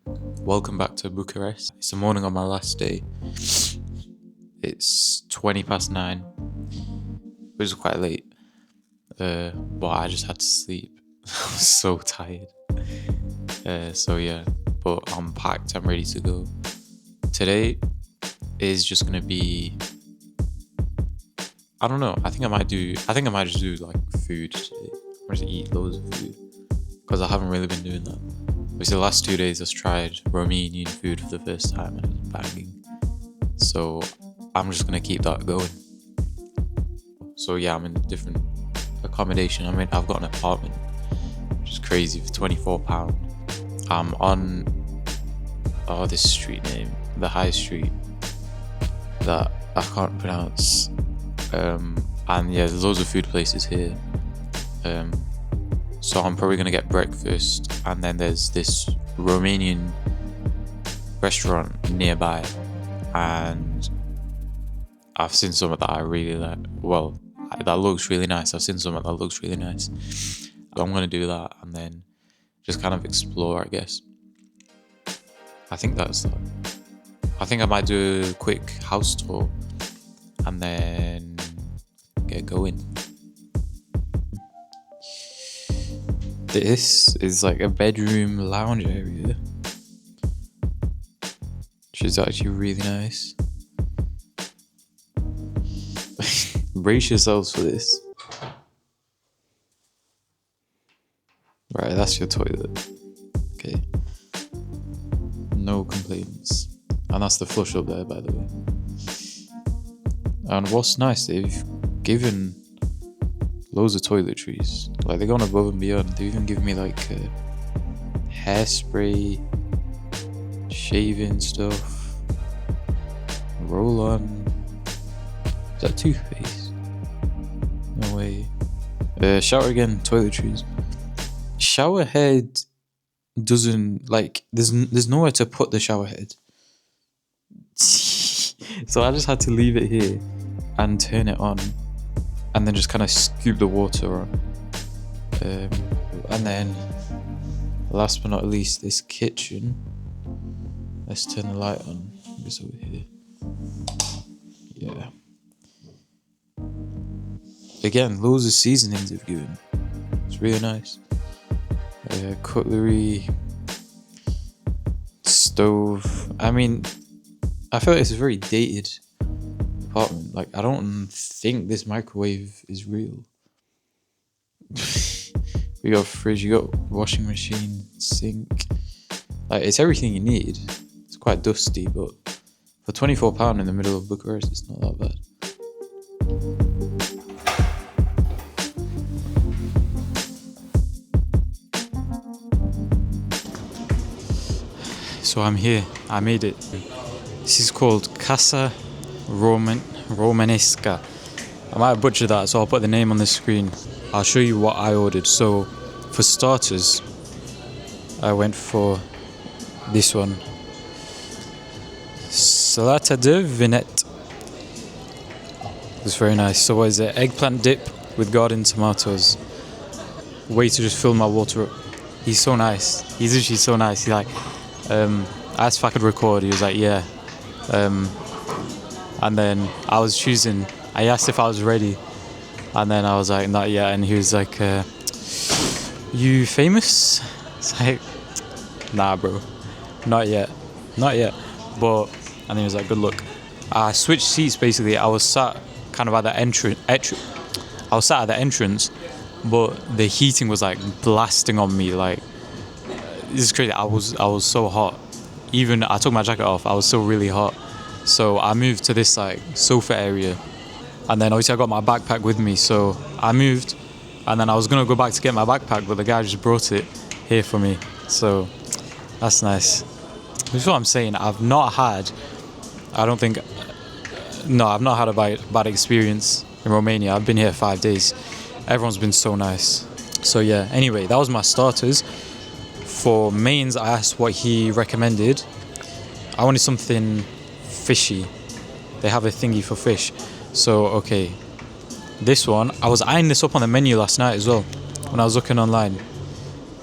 Welcome back to Bucharest. It's the morning of my last day. It's 20 past 9, which is quite late, but I just had to sleep. I was so tired. So yeah, but I'm packed, I'm ready to go. Today is just gonna be, I don't know, I think I might just do like food today. I'm just eat loads of food, because I haven't really been doing that. Obviously the last 2 days I've tried Romanian food for the first time and it was banging. So I'm just gonna keep that going. So yeah, I'm in a different accommodation. I've got an apartment, which is crazy, for £24. I'm on this street name, the high street that I can't pronounce. And yeah, there's loads of food places here. So I'm probably gonna get breakfast, and then there's this Romanian restaurant nearby, and I've seen some that I really like. Well, that looks really nice. I've seen some that looks really nice. So I'm gonna do that and then just kind of explore, I guess. I think that's that. I think I might do a quick house tour and then get going. This is like a bedroom lounge area, which is actually really nice. Brace yourselves for this. Right, that's your toilet. Okay. No complaints. And that's the flush up there, by the way. And what's nice, they've given loads of toiletries. Like, they're going above and beyond. They even give me like hairspray, shaving stuff, roll on. Is that toothpaste? No way. Shower again, toiletries. Shower head doesn't, like, there's nowhere to put the shower head. So I just had to leave it here and turn it on, and then just kind of scoop the water on. And then, last but not least, this kitchen. Let's turn the light on. It's over here. Yeah. Again, loads of seasonings they've given. It's really nice. Cutlery, stove. I feel like it's a very dated apartment. Like, I don't think this microwave is real. We got a fridge, you got washing machine, sink. Like, it's everything you need. It's quite dusty, but for £24 in the middle of Bucharest, it's not that bad. So I'm here. I made it. This is called Casa Romanesca. I might have butchered that, so I'll put the name on the screen. I'll show you what I ordered. So, for starters, I went for this one. Salata de vinette. It's very nice. So what is it? Eggplant dip with garden tomatoes. Way to just fill my water up. He's so nice. He's actually so nice. He like, I asked if I could record. He was like, yeah. And then I was choosing. I asked if I was ready, and then I was like, not yet. And he was like, you famous? It's like, nah, bro, not yet. But, and he was like, good luck. I switched seats basically. I was sat kind of at the entrance. I was sat at the entrance, but the heating was like blasting on me. Like, this is crazy. I was so hot. Even I took my jacket off. I was still really hot. So I moved to this like sofa area, and then obviously I got my backpack with me. So I moved, and then I was gonna go back to get my backpack, but the guy just brought it here for me. So that's nice. This is what I'm saying. I've not had a bad experience in Romania. I've been here 5 days. Everyone's been so nice. So yeah. Anyway, that was my starters. For mains, I asked what he recommended. I wanted something fishy. They have a thingy for fish. So, okay. This one, I was eyeing this up on the menu last night as well when I was looking online.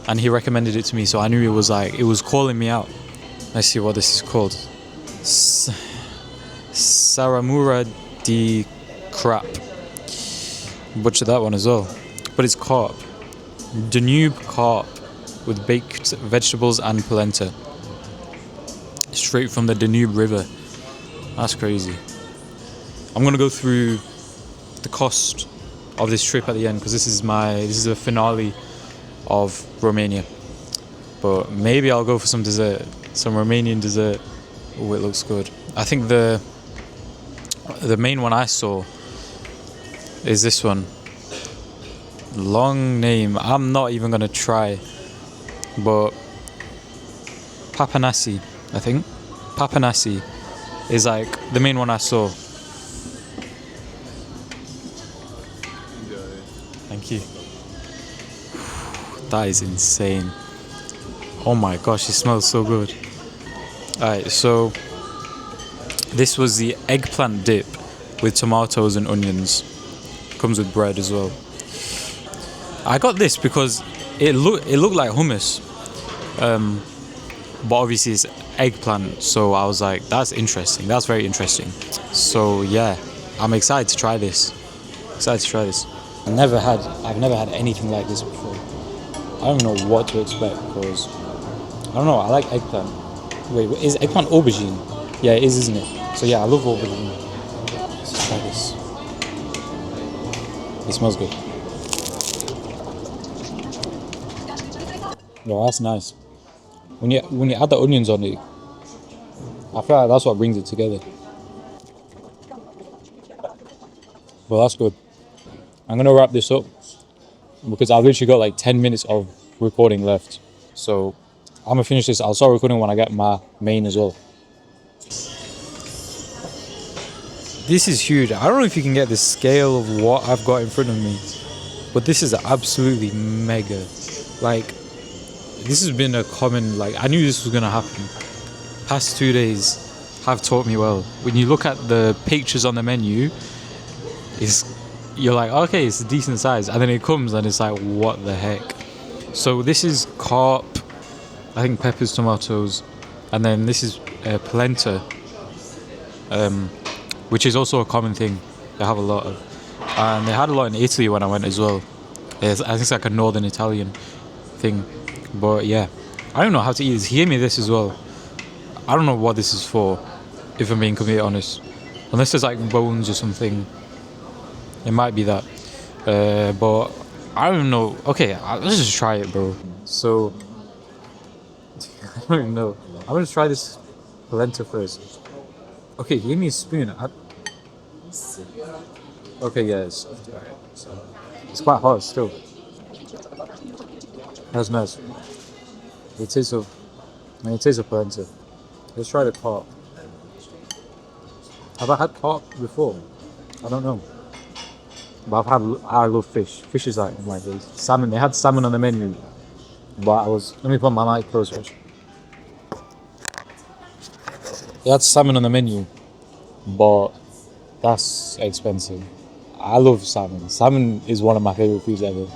And he recommended it to me, so I knew it was calling me out. Let's see what this is called. Saramura di crap. Butchered that one as well. But it's carp. Danube carp with baked vegetables and polenta. Straight from the Danube River. That's crazy. I'm gonna go through the cost of this trip at the end because this is the finale of Romania. But maybe I'll go for some dessert, some Romanian dessert. Oh, it looks good. I think the main one I saw is this one. Long name. I'm not even gonna try. But Papanasi, I think. Papanasi is like the main one I saw. Thank you. That is insane. Oh my gosh, it smells so good. Alright, so this was the eggplant dip with tomatoes and onions. Comes with bread as well. I got this because it looked like hummus. But obviously it's eggplant, so I was like, that's interesting. That's very interesting. So yeah, I'm excited to try this. I've never had anything like this before. I don't know what to expect because I don't know. I like eggplant. Wait, is eggplant aubergine? Yeah, it is, isn't it? So yeah, I love aubergine. Let's try this. It smells good. Yeah, that's nice. When you add the onions on it, I feel like that's what brings it together. Well, that's good. I'm gonna wrap this up because I've literally got like 10 minutes of recording left. So I'm gonna finish this. I'll start recording when I get my main as well. This is huge. I don't know if you can get the scale of what I've got in front of me, but this is absolutely mega. Like, this has been a common, like, I knew this was gonna happen. Past 2 days have taught me well. When you look at the pictures on the menu, you're like, okay, it's a decent size, and then it comes and it's like, what the heck? So this is carp, I think peppers, tomatoes, and then this is polenta, which is also a common thing they have a lot of, and they had a lot in Italy when I went as well. I think it's like a northern Italian thing. But yeah, I don't know how to eat this. He gave me this as well. I don't know what this is for, if I'm being completely honest. Unless there's like bones or something. It might be that. But I don't know. Okay, let's just try it, bro. So, I don't even know. I'm gonna try this polenta first. Okay, he gave me a spoon. Okay, yeah, it's quite hot still. That's nice. It tastes of polenta. Let's try the carp. Have I had carp before? I don't know. But I love fish. Fish is like my days. Salmon, they had salmon on the menu. But let me put my mic closer. They had salmon on the menu, but that's expensive. I love salmon. Salmon is one of my favorite foods ever.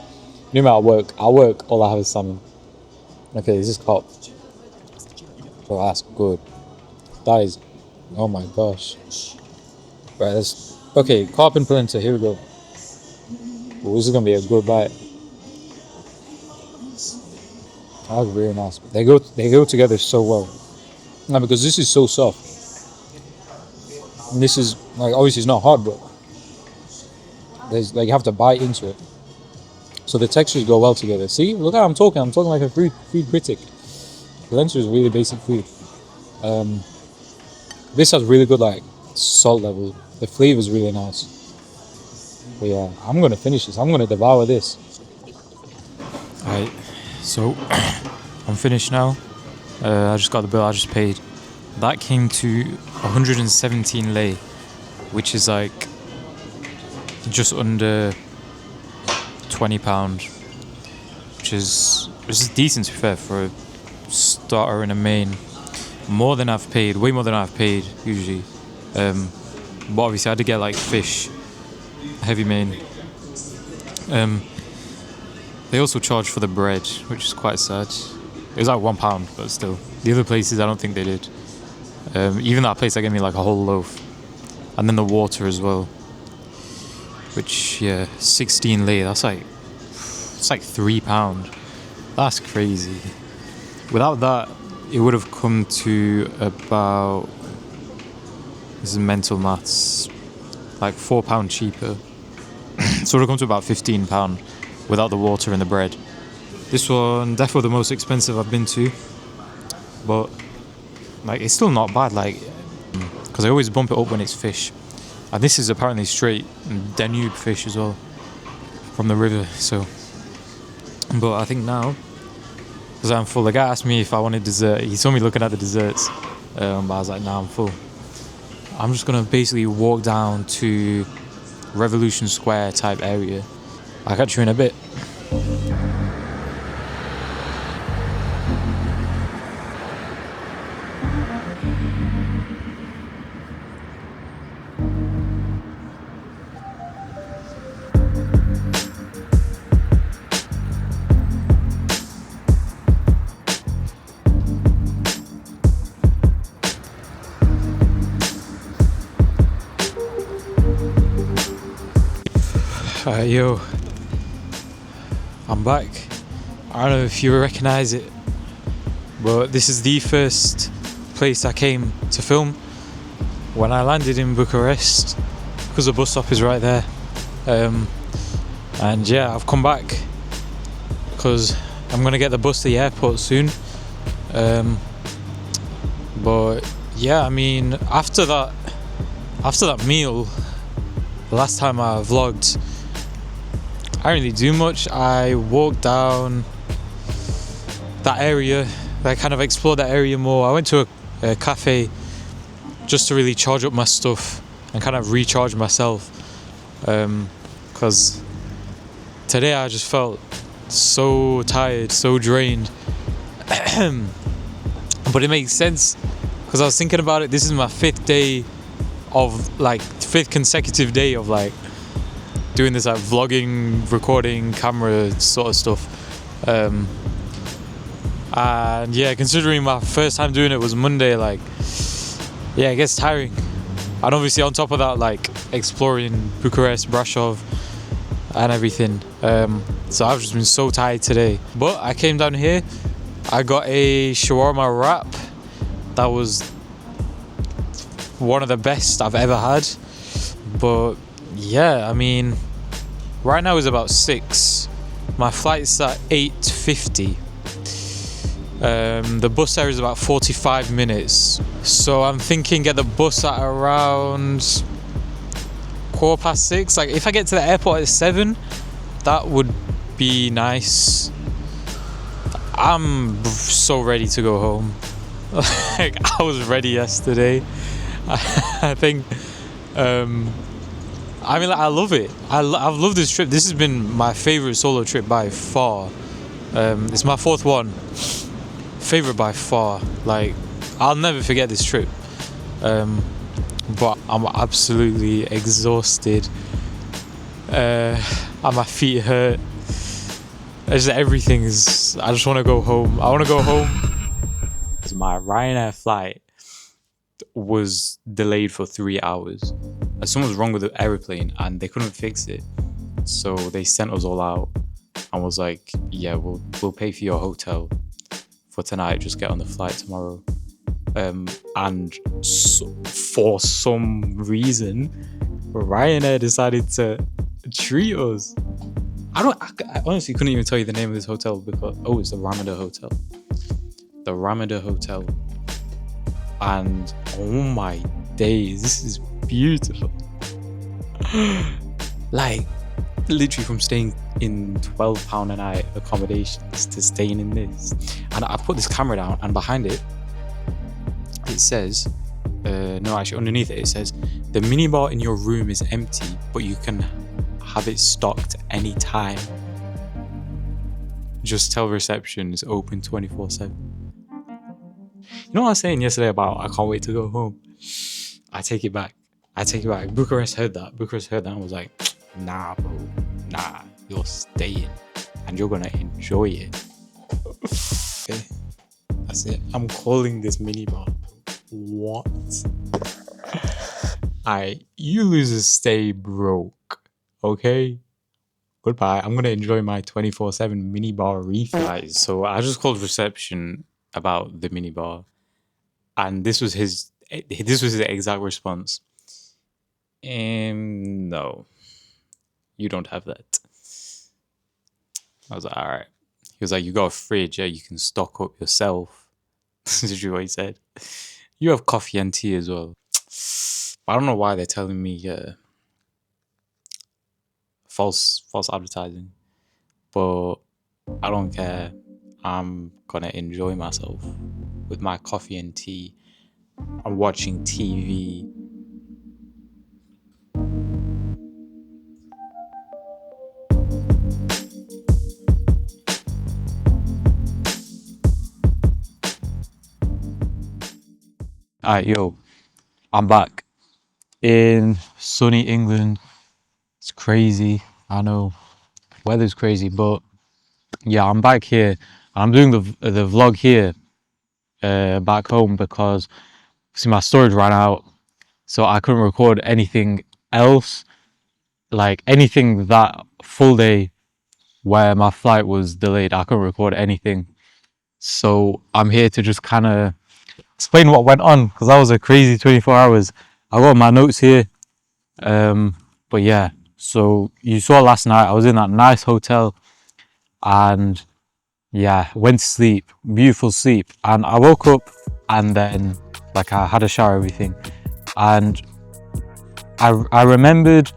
No matter at work, all I have is salmon. Okay, this is carp. Oh, that's good. That is, oh my gosh. Right, okay, carp and polenta, here we go. Oh, this is gonna be a good bite. That's really nice. They go together so well. Now, because this is so soft. And this is, like, obviously it's not hard, but there's, like, you have to bite into it. So the textures go well together. See, look how I'm talking like a food critic. Polenta is really basic food. This has really good, like, salt level. The flavor is really nice. But yeah, I'm gonna finish this. I'm gonna devour this. Alright, so I'm finished now. I just got the bill. I just paid. That came to 117 lei, which is like just under £20, which is decent to be fair for a starter and a main. More than I've paid, way more than I've paid usually. But obviously I had to get like fish, heavy main. They also charge for the bread, which is quite sad. It was like £1, but still. The other places, I don't think they did. Even that place, they gave me like a whole loaf. And then the water as well. Which, yeah, 16 lei. That's like, it's like £3. That's crazy. Without that, it would have come to about, this is mental maths, like £4 cheaper. So it would have come to about £15 without the water and the bread. This one, definitely the most expensive I've been to. But, like, it's still not bad, like, because I always bump it up when it's fish. And this is apparently straight Danube fish as well, from the river, so. But I think now, because I'm full, the guy asked me if I wanted dessert. He saw me looking at the desserts, but I was like, nah, I'm full. I'm just gonna basically walk down to Revolution Square type area. I'll catch you in a bit. Yo, I'm back. I don't know if you recognize it, but this is the first place I came to film when I landed in Bucharest, because the bus stop is right there. And yeah, I've come back because I'm gonna get the bus to the airport soon. But yeah, I mean, after that meal, the last time I vlogged, I didn't really do much. I walked down that area. I kind of explored that area more. I went to a cafe just to really charge up my stuff and kind of recharge myself. Because today I just felt so tired, so drained. But it makes sense because I was thinking about it. This is my fifth consecutive day of like doing this like vlogging, recording, camera sort of stuff. And yeah, considering my first time doing it was Monday, like, yeah, it gets tiring. And obviously on top of that, like exploring Bucharest, Brasov and everything. So I've just been so tired today. But I came down here, I got a shawarma wrap. That was one of the best I've ever had. But yeah, I mean, right now is about 6. My flight's at 8:50. The bus there is about 45 minutes. So I'm thinking get the bus at around 6:15. Like if I get to the airport at 7, that would be nice. I'm so ready to go home. Like I was ready yesterday. I think I mean, like, I love it. I've loved this trip. This has been my favorite solo trip by far. It's my 4th one. Favorite by far. Like, I'll never forget this trip. But I'm absolutely exhausted. And my feet hurt. Everything is. I just want to go home. I want to go home. My Ryanair flight was delayed for 3 hours. Something was wrong with the aeroplane and they couldn't fix it, so they sent us all out and was like, yeah, we'll pay for your hotel for tonight, just get on the flight tomorrow. And so, for some reason Ryanair decided to treat us. I honestly couldn't even tell you the name of this hotel because it's the Ramada Hotel. The Ramada Hotel. And oh my days, this is beautiful. Like literally from staying in £12 a night accommodations to staying in this. And I put this camera down and behind it says underneath it says the minibar in your room is empty, but you can have it stocked anytime. Just tell reception it's open 24/7. You know what I was saying yesterday about I can't wait to go home? I take it back. Bucharest heard that and was like, nah bro, nah, you're staying and you're gonna enjoy it. Okay. That's it. I'm calling this minibar. What? Alright, you losers stay broke. Okay? Goodbye. I'm gonna enjoy my 24/7 minibar refill. So I just called reception about the minibar, and this was his exact response. No, you don't have that. I was like, all right. He was like, you got a fridge, yeah, you can stock up yourself. This is what he said. You have coffee and tea as well. I don't know why they're telling me false advertising, but I don't care. I'm gonna enjoy myself with my coffee and tea. I'm watching TV. Alright, yo, I'm back in sunny England. It's crazy, I know, weather's crazy, but yeah, I'm back here. I'm doing the vlog here back home because see my storage ran out, so I couldn't record anything else, like anything that full day where my flight was delayed. I couldn't record anything, so I'm here to just kind of explain what went on, because that was a crazy 24 hours. I got my notes here, but yeah, so you saw last night I was in that nice hotel, and yeah, went to sleep, beautiful sleep, and I woke up and then like I had a shower, everything, and I remembered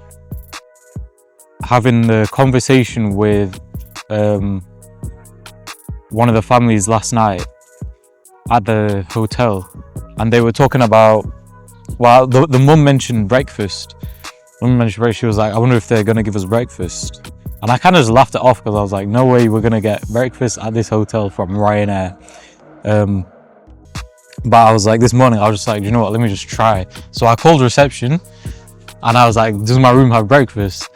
having the conversation with one of the families last night at the hotel, and they were talking about, well, the mum mentioned breakfast. She was like, I wonder if they're gonna give us breakfast, and I kind of just laughed it off because I was like, no way we're gonna get breakfast at this hotel from Ryanair. But I was like, this morning I was just like, you know what, let me just try. So I called reception and I was like, does my room have breakfast?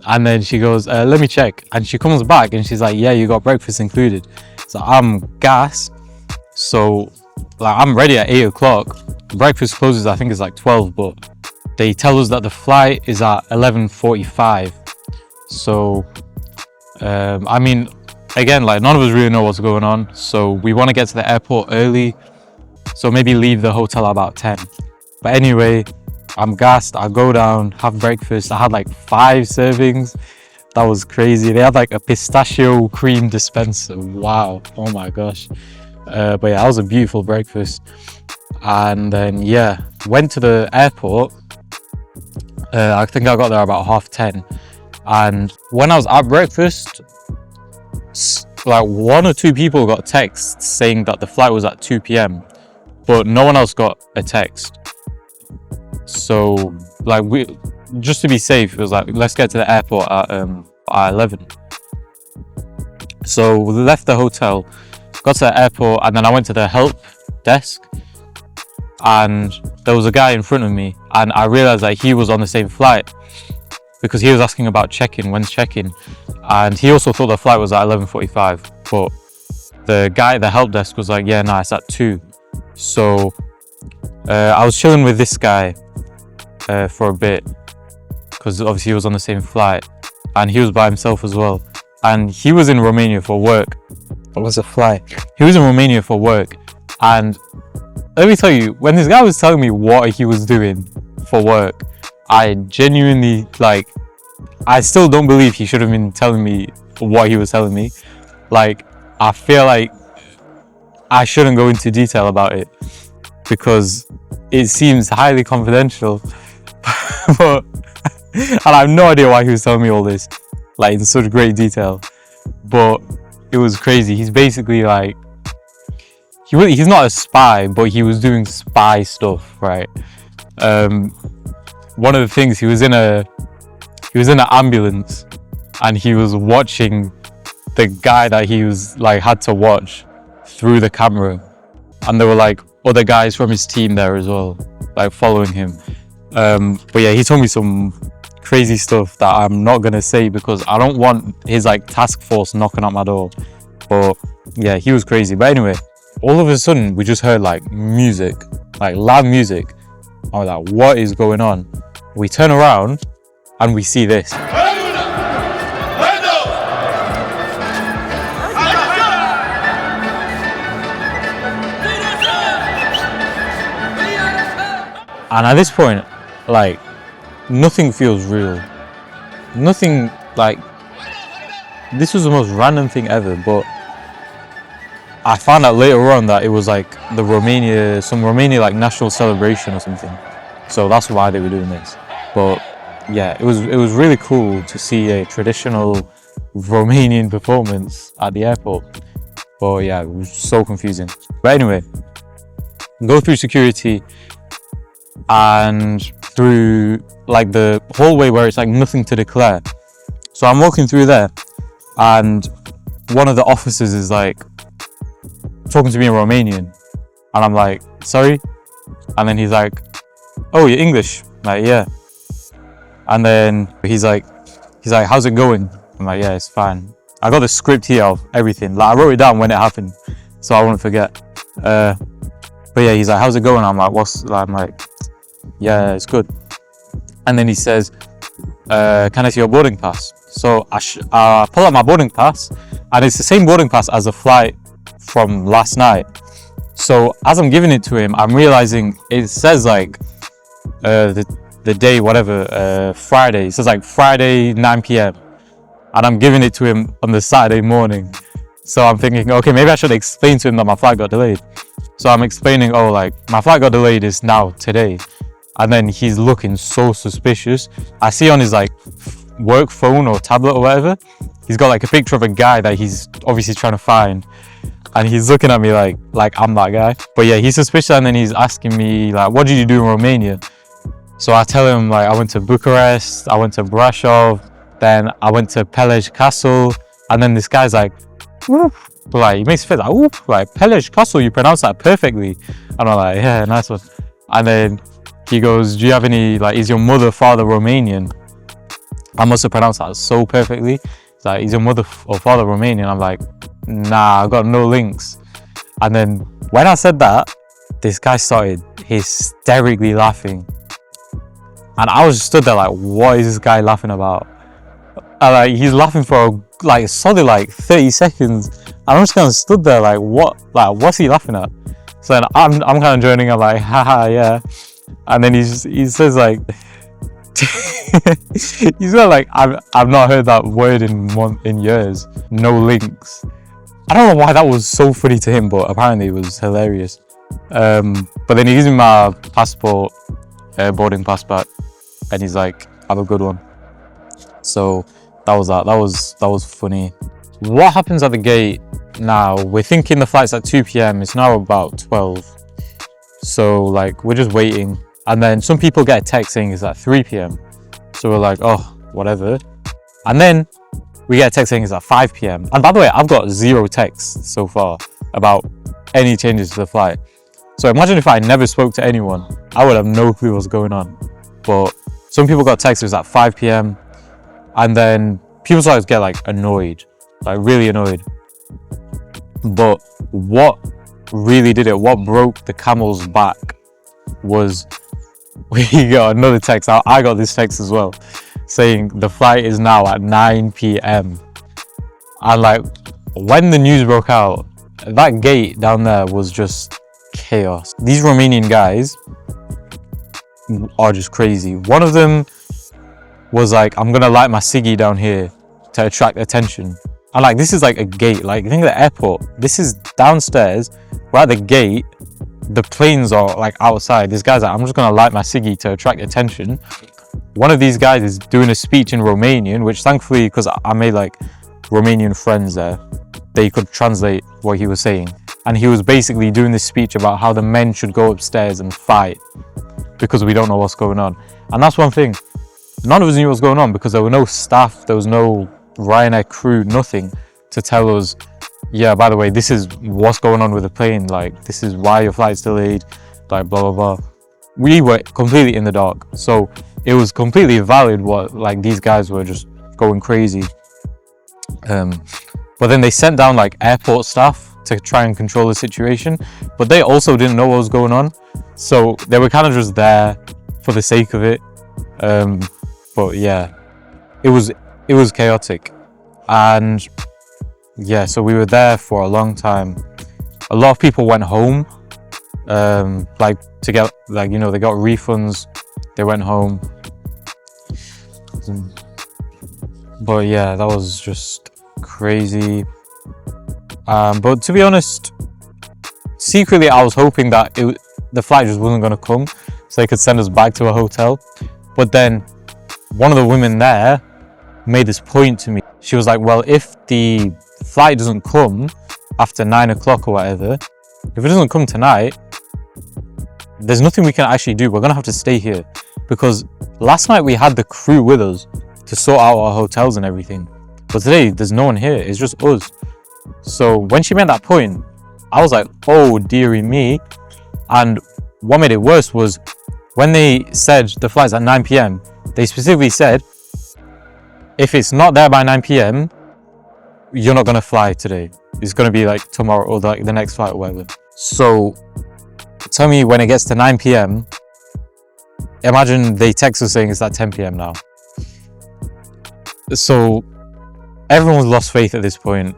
And then she goes, let me check. And she comes back and she's like, yeah, you got breakfast included. So I'm gassed. So like I'm ready at 8 o'clock. Breakfast closes, I think it's like 12, but they tell us that the flight is at 11:45. So I mean, again, like none of us really know what's going on. So we want to get to the airport early. So maybe leave the hotel about 10. But anyway, I'm gassed. I go down, have breakfast. I had like 5 servings. That was crazy. They had like a pistachio cream dispenser. Wow. Oh my gosh. But yeah, that was a beautiful breakfast. And then yeah, went to the airport. I think I got there about 10:30. And when I was at breakfast, like 1 or 2 people got texts saying that the flight was at 2 p.m. but no one else got a text. So like we, just to be safe, it was like, let's get to the airport at 11. So we left the hotel, got to the airport, and then I went to the help desk, and there was a guy in front of me, and I realized that he was on the same flight because he was asking about check-in, when's check-in, and he also thought the flight was at 11:45, but the guy at the help desk was like, yeah, no, it's at 2. So I was chilling with this guy for a bit because obviously he was on the same flight and he was by himself as well, and he was in Romania for work. What was the flight? He was in Romania for work, and let me tell you, when this guy was telling me what he was doing for work, I genuinely, like, I still don't believe he should have been telling me what he was telling me. Like, I feel like I shouldn't go into detail about it because it seems highly confidential. But and I have no idea why he was telling me all this, like in such great detail. But it was crazy. He's basically like, he's not a spy, but he was doing spy stuff, right? One of the things, he was in an ambulance and he was watching the guy that he was like had to watch through the camera, and there were like other guys from his team there as well, like following him. But yeah, he told me some crazy stuff that I'm not gonna say because I don't want his like task force knocking at my door. But yeah, he was crazy. But anyway, all of a sudden we just heard like music, like loud music. I was like, what is going on? We turn around and we see this. And at this point, like, nothing feels real. Nothing, like, this was the most random thing ever, but I found out later on that it was like some Romania like national celebration or something. So that's why they were doing this. But yeah, it was really cool to see a traditional Romanian performance at the airport. But yeah, it was so confusing. But anyway, go through security and through like the hallway where it's like nothing to declare. So I'm walking through there and one of the officers is like talking to me in Romanian and I'm like, sorry? And then he's like, oh, you're English? I'm like, yeah. And then he's like, how's it going? I'm like, yeah, it's fine. I got the script here of everything. Like I wrote it down when it happened so I won't forget. But yeah, he's like, how's it going? I'm like, yeah, it's good. And then he says, can I see your boarding pass? So I pull out my boarding pass and it's the same boarding pass as the flight from last night. So as I'm giving it to him, I'm realizing it says like the day, whatever, Friday. It says like Friday, 9 p.m. And I'm giving it to him on the Saturday morning. So I'm thinking, okay, maybe I should explain to him that my flight got delayed. So I'm explaining, oh, like my flight got delayed is now today. And then he's looking so suspicious. I see on his like work phone or tablet or whatever, he's got like a picture of a guy that he's obviously trying to find. And he's looking at me like I'm that guy. But yeah, he's suspicious and then he's asking me like, what did you do in Romania? So I tell him like, I went to Bucharest, I went to Brasov, then I went to Pelej Castle. And then this guy's like, whoop. Like, he makes it feel like, whoop, like Pelej Castle, you pronounce that perfectly. And I'm like, yeah, nice one. And then he goes, do you have any, like, is your mother, father Romanian? I must have pronounced that so perfectly. It's like, is your mother or father Romanian? I'm like, nah, I got no links. And then when I said that, this guy started hysterically laughing. And I was stood there like, what is this guy laughing about? And like, he's laughing for like solid like 30 seconds. And I'm just kind of stood there like, what's he laughing at? So then I'm kind of joining. I'm like, haha, yeah. And then he says like, he's got like, I've not heard that word in years. No links. I don't know why that was so funny to him, but apparently it was hilarious. But then he gives me my passport, boarding pass back, and he's like, have a good one. So that was that. That was funny. What happens at the gate now? We're thinking the flight's at 2 p.m. It's now about 12. So like we're just waiting. And then some people get a text saying it's at 3 p.m. So we're like, oh, whatever. And then we get a text saying it's at 5 p.m. And by the way, I've got 0 texts so far about any changes to the flight. So imagine if I never spoke to anyone, I would have no clue what's going on. But some people got texts, it was at 5 p.m. And then people started to get like annoyed, like really annoyed. But what really did it, what broke the camel's back was we got another text. I got this text as well saying the flight is now at 9 p.m. And like when the news broke out, that gate down there was just chaos. These Romanian guys are just crazy. One of them was like, I'm gonna light my ciggy down here to attract attention. And like, this is like a gate, like think of the airport. This is downstairs, we're at the gate, the planes are like outside. This guy's like, I'm just gonna light my ciggy to attract attention. One of these guys is doing a speech in Romanian, which thankfully, because I made like Romanian friends there, they could translate what he was saying. And he was basically doing this speech about how the men should go upstairs and fight because we don't know what's going on. And that's one thing, none of us knew what was going on because there were no staff, there was no Ryanair crew, nothing to tell us, yeah, by the way, this is what's going on with the plane, like this is why your flight's delayed, like blah blah blah. We were completely in the dark, so it was completely valid what like these guys were just going crazy. But then they sent down like airport staff to try and control the situation, but they also didn't know what was going on, so they were kind of just there for the sake of it. But yeah, it was chaotic, and yeah, so we were there for a long time. A lot of people went home, like to get, like, you know, they got refunds, they went home. But yeah, that was just crazy. But to be honest, secretly I was hoping that the flight just wasn't going to come, so they could send us back to a hotel. But then one of the women there made this point to me. She was like, well, if the flight doesn't come after 9 o'clock or whatever, if it doesn't come tonight, there's nothing we can actually do. We're gonna have to stay here, because last night we had the crew with us to sort out our hotels and everything, but today there's no one here, it's just us. So when she made that point, I was like, oh dearie me. And what made it worse was when they said the flight's at 9 p.m, they specifically said, if it's not there by 9 p.m, you're not gonna fly today. It's gonna be like tomorrow or like the next flight or whatever. So tell me, when it gets to 9 p.m, imagine they text us saying it's at 10 p.m. now. So everyone's lost faith at this point,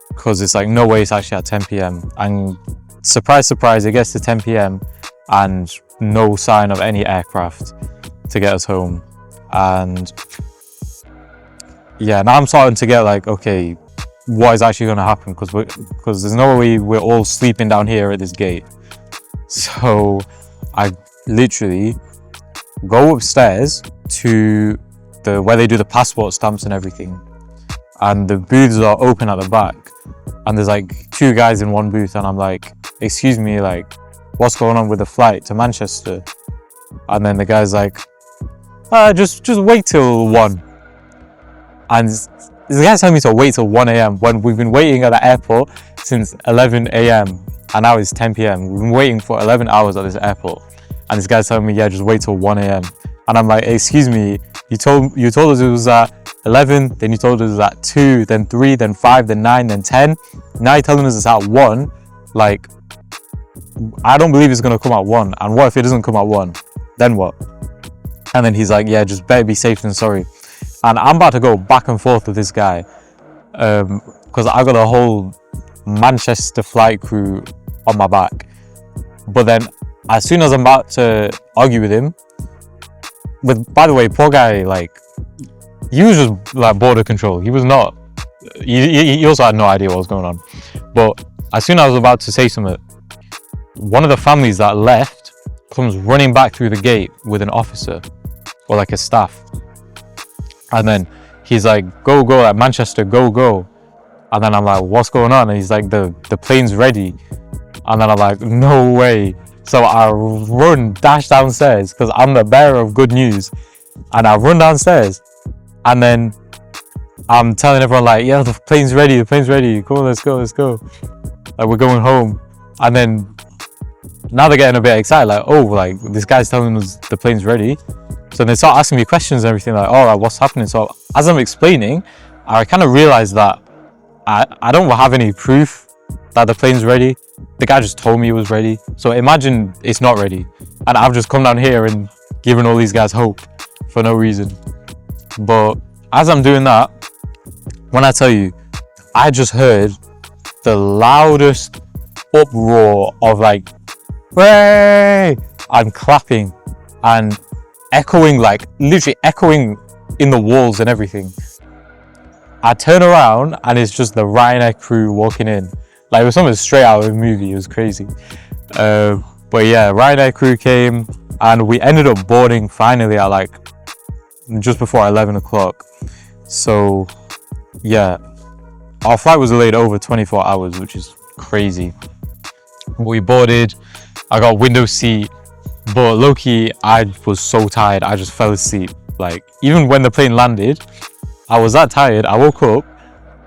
because it's like, no way it's actually at 10 p.m. And surprise, surprise, it gets to 10 p.m. and no sign of any aircraft to get us home. And yeah, now I'm starting to get like, okay, what is actually going to happen? Because there's no way we're all sleeping down here at this gate. So I literally go upstairs to where they do the passport stamps and everything, and the booths are open at the back, and there's like 2 guys in one booth, and I'm like, excuse me, like, what's going on with the flight to Manchester? And then the guy's like, just wait till 1. And the guy's telling me to wait till 1 a.m. when we've been waiting at the airport since 11 a.m. and now it's 10 p.m. We've been waiting for 11 hours at this airport, and this guy's telling me, yeah, just wait till 1 a.m. And I'm like, excuse me, you told us it was at 11, then you told us it was at 2, then 3, then 5, then 9, then 10. Now you're telling us it's at 1. Like, I don't believe it's gonna come at 1. And what if it doesn't come at 1? Then what? And then he's like, yeah, just better be safe than sorry. And I'm about to go back and forth with this guy, because I got a whole Manchester flight crew on my back. But then as soon as I'm about to argue with him, by the way, poor guy, like, he was just like border control. He was not, he also had no idea what was going on. But as soon as I was about to say something, one of the families that left comes running back through the gate with an officer or like a staff. And then he's like, go, like, Manchester, go. And then I'm like, what's going on? And he's like, the plane's ready. And then I'm like, no way. So I dash downstairs, because I'm the bearer of good news. And I run downstairs, and then I'm telling everyone like, yeah, the plane's ready. Come on, let's go. Like, we're going home. And then now they're getting a bit excited, like, oh, like, this guy's telling us the plane's ready. So they start asking me questions and everything, like, all right, what's happening? So as I'm explaining, I kind of realized that I don't have any proof that the plane's ready. The guy just told me it was ready. So imagine it's not ready, and I've just come down here and given all these guys hope for no reason. But as I'm doing that, when I tell you, I just heard the loudest uproar of like, hooray, and clapping and echoing, like literally echoing in the walls and everything. I turn around and it's just the Ryanair crew walking in. Like, it was something straight out of a movie. It was crazy. But yeah, Ryanair crew came, and we ended up boarding finally at like just before 11 o'clock. So yeah, our flight was delayed over 24 hours, which is crazy. We boarded, I got window seat, but low-key, I was so tired, I just fell asleep. Like, even when the plane landed, I was that tired, I woke up,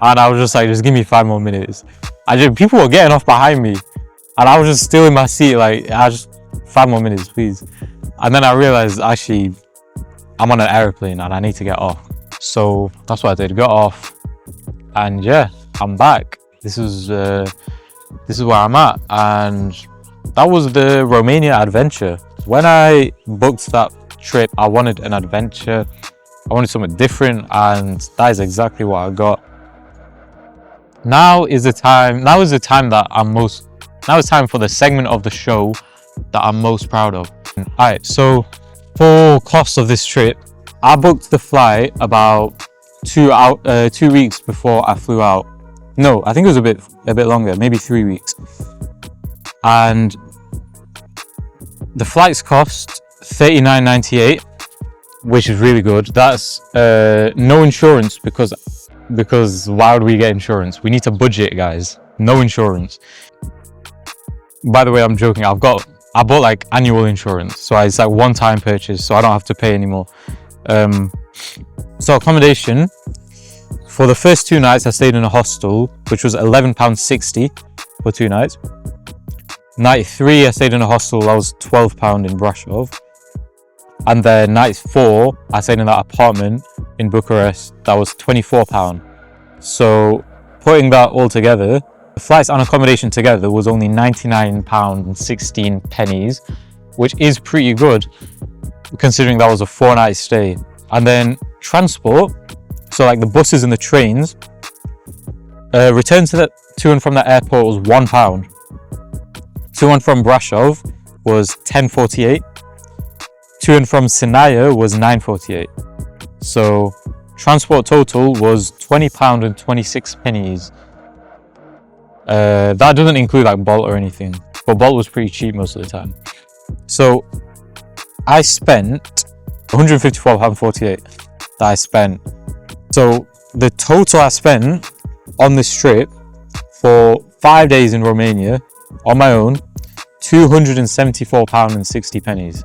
and I was just like, just give me 5 more minutes. People were getting off behind me, and I was just still in my seat, like, I just, 5 more minutes, please. And then I realized, actually, I'm on an airplane, and I need to get off. So that's what I did, got off, and yeah, I'm back. This was this is where I'm at. And that was the Romania adventure. When I booked that trip, I wanted an adventure. I wanted something different, and that is exactly what I got. Now is the time that now it's time for the segment of the show that I'm most proud of. Alright, so for cost of this trip, I booked the flight about 2 weeks before I flew out. No, I think it was a bit longer, maybe 3 weeks. And the flights cost $39.98, which is really good. That's no insurance, because why would we get insurance? We need to budget, guys. No insurance. By the way, I'm joking. I bought like annual insurance, so it's like one-time purchase, so I don't have to pay anymore. So accommodation, for the first 2 nights I stayed in a hostel, which was £11.60 for 2 nights. Night 3 I stayed in a hostel, that was £12 in Brasov. And then night 4 I stayed in that apartment in Bucharest, that was £24. So putting that all together, the flights and accommodation together was only £99.16, which is pretty good considering that was a 4-night stay. And then transport, so like the buses and the trains, return to and from the airport was £1. To and from Brasov was $10.48. To and from Sinaia was $9.48. So transport total was £20.26. That doesn't include like Bolt or anything, but Bolt was pretty cheap most of the time. So I spent £154.48 that I spent. So the total I spent on this trip for 5 days in Romania on my own, £274.60.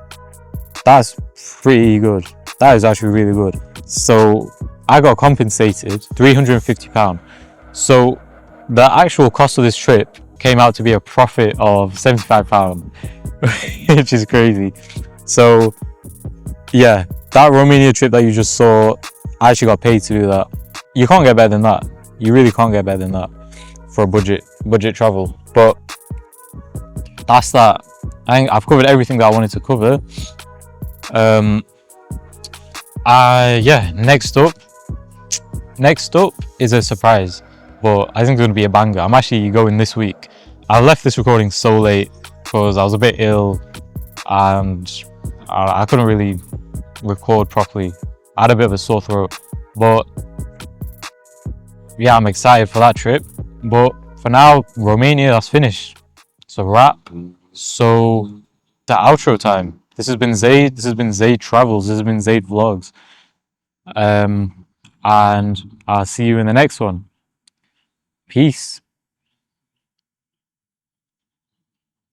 That's pretty good. That is actually really good. So I got compensated £350. So the actual cost of this trip came out to be a profit of £75, which is crazy. So yeah, that Romania trip that you just saw, I actually got paid to do that. You can't get better than that. You really can't get better than that for a budget travel. But that's that. I think I've covered everything that I wanted to cover. Yeah, next up is a surprise, but I think it's going to be a banger. I'm actually going this week. I left this recording so late because I was a bit ill and I couldn't really record properly. I had a bit of a sore throat, but yeah, I'm excited for that trip. But for now, Romania, that's finished. It's a wrap. So the outro time. This has been Zaid. This has been Zaid Travels. This has been Zaid Vlogs. And I'll see you in the next one. Peace.